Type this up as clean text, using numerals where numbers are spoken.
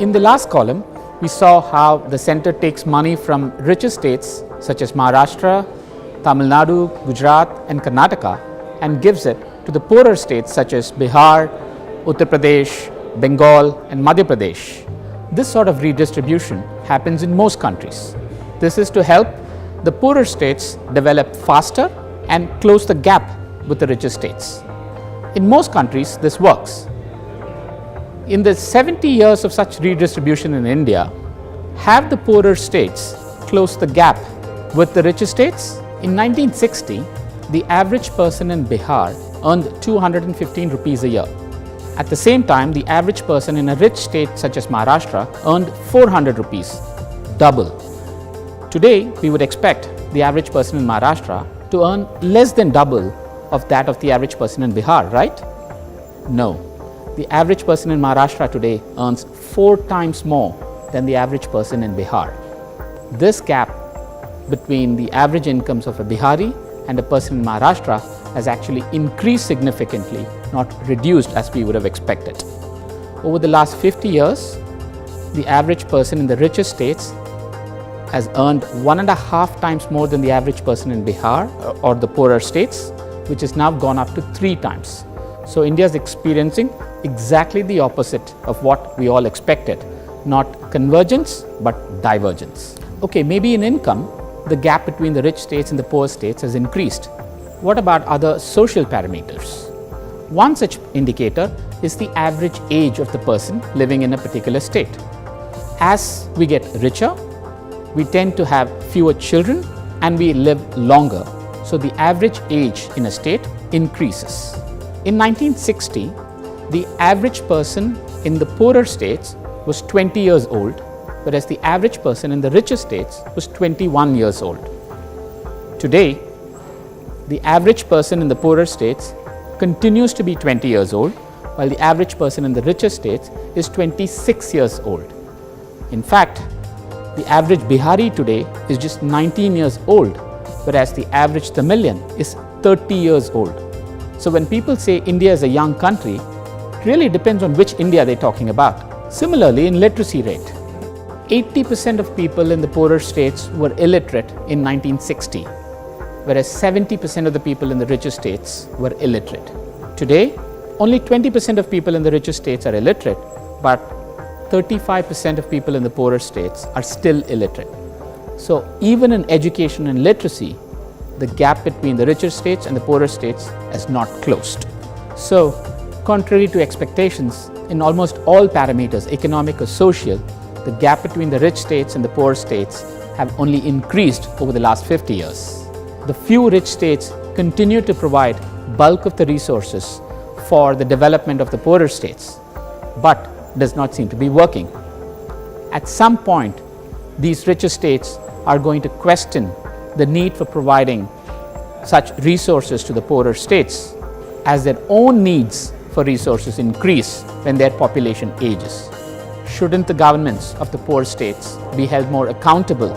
In the last column, we saw how the center takes money from richer states such as Maharashtra, Tamil Nadu, Gujarat and Karnataka and gives it to the poorer states such as Bihar, Uttar Pradesh, Bengal and Madhya Pradesh. This sort of redistribution happens in most countries. This is to help the poorer states develop faster and close the gap with the richer states. In most countries, this works. In the 70 years of such redistribution in India, have the poorer states closed the gap with the richer states? In 1960, the average person in Bihar earned 215 rupees a year. At the same time, the average person in a rich state such as Maharashtra earned 400 rupees, double. Today, we would expect the average person in Maharashtra to earn less than double of that of the average person in Bihar, right? No. The average person in Maharashtra today earns 4 times more than the average person in Bihar. This gap between the average incomes of a Bihari and a person in Maharashtra has actually increased significantly, not reduced as we would have expected. Over the last 50 years, the average person in the richer states has earned 1.5 times more than the average person in Bihar or the poorer states, which has now gone up to 3 times. So India is experiencing exactly the opposite of what we all expected, not convergence but divergence. Okay, maybe in income, the gap between the rich states and the poor states has increased. What about other social parameters? One such indicator is the average age of the person living in a particular state. As we get richer, we tend to have fewer children and we live longer. So the average age in a state increases. In 1960, the average person in the poorer states was 20 years old, whereas the average person in the richer states was 21 years old. Today, the average person in the poorer states continues to be 20 years old, while the average person in the richer states is 26 years old. In fact, the average Bihari today is just 19 years old, whereas the average Tamilian is 30 years old. So when people say India is a young country, it really depends on which India they're talking about. Similarly, in literacy rate, 80% of people in the poorer states were illiterate in 1960, whereas 70% of the people in the richer states were illiterate. Today, only 20% of people in the richer states are illiterate, but 35% of people in the poorer states are still illiterate. So even in education and literacy, the gap between the richer states and the poorer states has not closed. So, contrary to expectations, in almost all parameters, economic or social, the gap between the rich states and the poor states have only increased over the last 50 years. The few rich states continue to provide bulk of the resources for the development of the poorer states, but does not seem to be working. At some point, these richer states are going to question the need for providing such resources to the poorer states as their own needs for resources increase when their population ages. Shouldn't the governments of the poor states be held more accountable